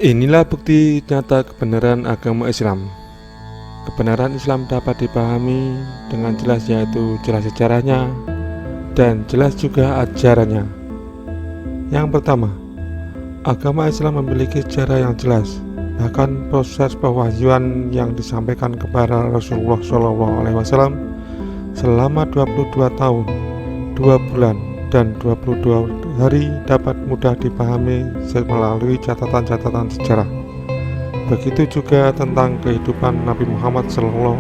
Inilah bukti nyata kebenaran agama Islam. Kebenaran Islam dapat dipahami dengan jelas, yaitu jelas sejarahnya dan jelas juga ajarannya. Yang pertama, agama Islam memiliki sejarah yang jelas. Bahkan proses pewahyuan yang disampaikan kepada Rasulullah SAW selama 22 tahun, 2 bulan, dan 22 hari dapat mudah dipahami melalui catatan-catatan sejarah. Begitu juga tentang kehidupan Nabi Muhammad SAW.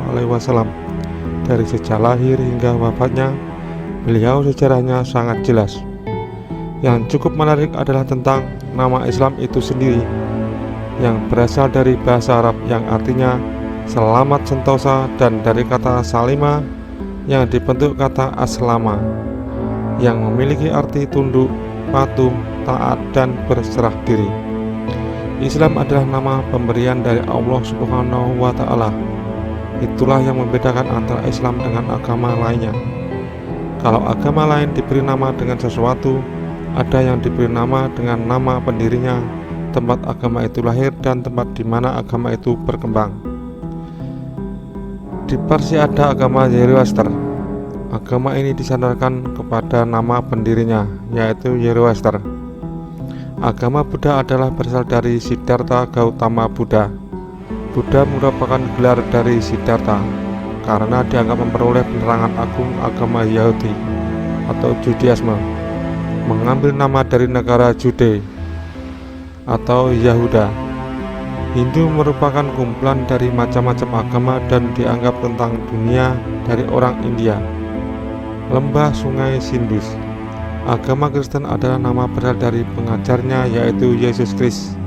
Dari sejak lahir hingga wafatnya, beliau sejarahnya sangat jelas. Yang cukup menarik adalah tentang nama Islam itu sendiri, yang berasal dari bahasa Arab yang artinya selamat sentosa, dan dari kata salima yang dibentuk kata aslama, yang memiliki arti tunduk, patuh, taat, dan berserah diri. Islam adalah nama pemberian dari Allah Subhanahu wa Ta'ala. Itulah yang membedakan antara Islam dengan agama lainnya. Kalau agama lain diberi nama dengan sesuatu, ada yang diberi nama dengan nama pendirinya, tempat agama itu lahir, dan tempat di mana agama itu berkembang. Di Persia ada agama Zoroaster. Agama ini disandarkan kepada nama pendirinya, yaitu Zoroaster. Agama Buddha adalah berasal dari Siddhartha Gautama Buddha. Buddha merupakan gelar dari Siddhartha karena dianggap memperoleh penerangan agung agama Yahudi atau Judaisme, mengambil nama dari negara Jude atau Yahuda. Hindu merupakan kumpulan dari macam-macam agama dan dianggap tentang dunia dari orang India. Lembah Sungai Sindus. Agama Kristen adalah nama berasal dari pengajarnya, yaitu Yesus Kristus,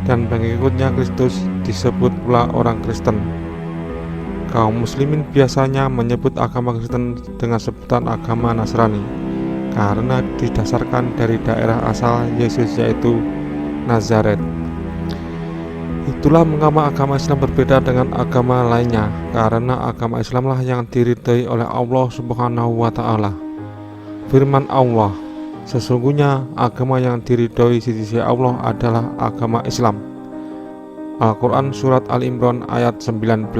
dan pengikutnya Kristus disebut pula orang Kristen. Kaum muslimin biasanya menyebut agama Kristen dengan sebutan agama Nasrani karena didasarkan dari daerah asal Yesus, yaitu Nazaret. Itulah mengapa agama Islam berbeda dengan agama lainnya, karena agama Islamlah yang diridhai oleh Allah Subhanahu wa Ta'ala. Firman Allah, sesungguhnya agama yang diridhai di sisi Allah adalah agama Islam. Al-Quran Surat Al-Imran ayat 19.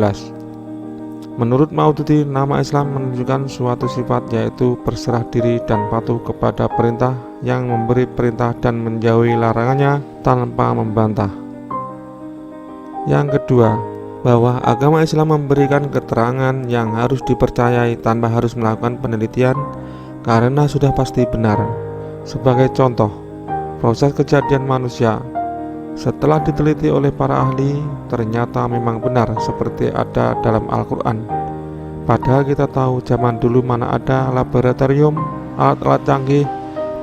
Menurut Maududi, nama Islam menunjukkan suatu sifat, yaitu berserah diri dan patuh kepada perintah, yang memberi perintah dan menjauhi larangannya tanpa membantah. Yang kedua, bahwa agama Islam memberikan keterangan yang harus dipercayai tanpa harus melakukan penelitian karena sudah pasti benar. Sebagai contoh, proses kejadian manusia setelah diteliti oleh para ahli ternyata memang benar seperti ada dalam Al-Quran. Padahal kita tahu zaman dulu mana ada laboratorium, alat-alat canggih,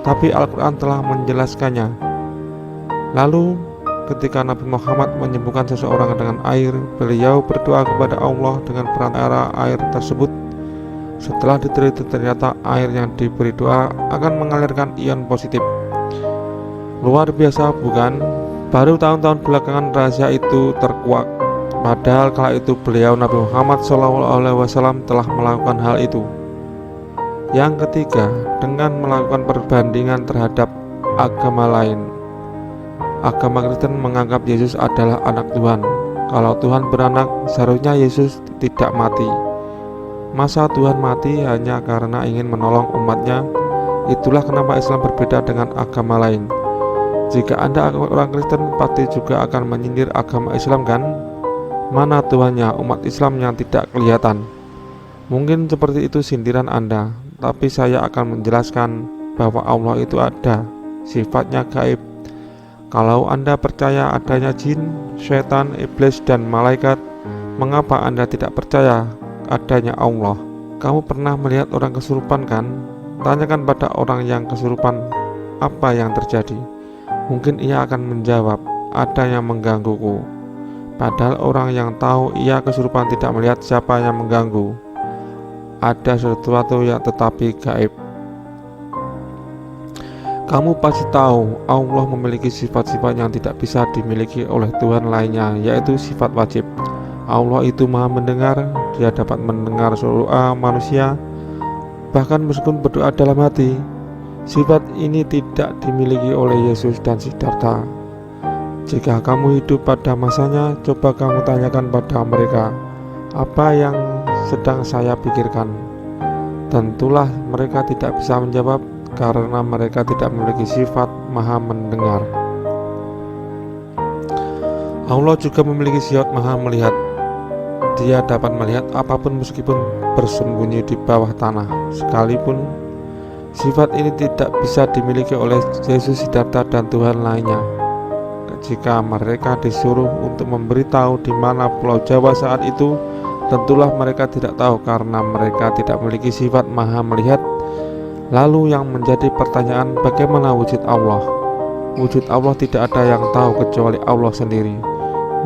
tapi Al-Quran telah menjelaskannya. Lalu ketika Nabi Muhammad menyembuhkan seseorang dengan air, beliau berdoa kepada Allah dengan perantara air tersebut. Setelah diteliti ternyata air yang diberi doa akan mengalirkan ion positif. Luar biasa bukan? Baru tahun-tahun belakangan rahasia itu terkuak. Padahal kala itu beliau Nabi Muhammad SAW telah melakukan hal itu. Yang ketiga, dengan melakukan perbandingan terhadap agama lain. Agama Kristen menganggap Yesus adalah anak Tuhan. Kalau Tuhan beranak, seharusnya Yesus tidak mati. Masa Tuhan mati hanya karena ingin menolong umatnya? Itulah kenapa Islam berbeda dengan agama lain. Jika Anda orang Kristen, pasti juga akan menyindir agama Islam, kan? Mana Tuhannya umat Islam yang tidak kelihatan? Mungkin seperti itu sindiran Anda, tapi saya akan menjelaskan bahwa Allah itu ada, sifatnya gaib. Kalau Anda percaya adanya jin, setan, iblis, dan malaikat, mengapa Anda tidak percaya adanya Allah? Kamu pernah melihat orang kesurupan, kan? Tanyakan pada orang yang kesurupan apa yang terjadi. Mungkin ia akan menjawab, ada yang menggangguku. Padahal orang yang tahu ia kesurupan tidak melihat siapa yang mengganggu. Ada sesuatu yang tetapi gaib. Kamu pasti tahu Allah memiliki sifat-sifat yang tidak bisa dimiliki oleh Tuhan lainnya, yaitu sifat wajib. Allah itu maha mendengar, dia dapat mendengar seluruh doa manusia, bahkan meskipun berdoa dalam hati. Sifat ini tidak dimiliki oleh Yesus dan Siddhartha. Jika kamu hidup pada masanya, coba kamu tanyakan pada mereka, apa yang sedang saya pikirkan? Tentulah mereka tidak bisa menjawab karena mereka tidak memiliki sifat maha mendengar. Allah juga memiliki sifat maha melihat. Dia dapat melihat apapun meskipun bersembunyi di bawah tanah, sekalipun. Sifat ini tidak bisa dimiliki oleh Yesus, Siddhartha, dan Tuhan lainnya. Jika mereka disuruh untuk memberitahu di mana Pulau Jawa saat itu, tentulah mereka tidak tahu karena mereka tidak memiliki sifat maha melihat. Lalu yang menjadi pertanyaan, bagaimana wujud Allah? Wujud Allah tidak ada yang tahu kecuali Allah sendiri.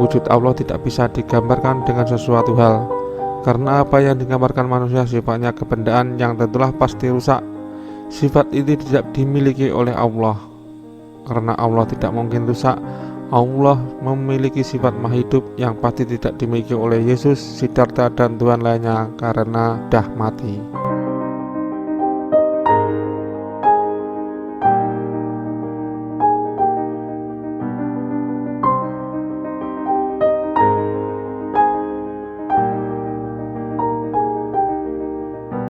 Wujud Allah tidak bisa digambarkan dengan sesuatu hal, karena apa yang digambarkan manusia sifatnya kebendaan yang tentulah pasti rusak. Sifat ini tidak dimiliki oleh Allah, karena Allah tidak mungkin rusak. Allah memiliki sifat maha hidup yang pasti tidak dimiliki oleh Yesus, Siddhartha, dan Tuhan lainnya karena dah mati.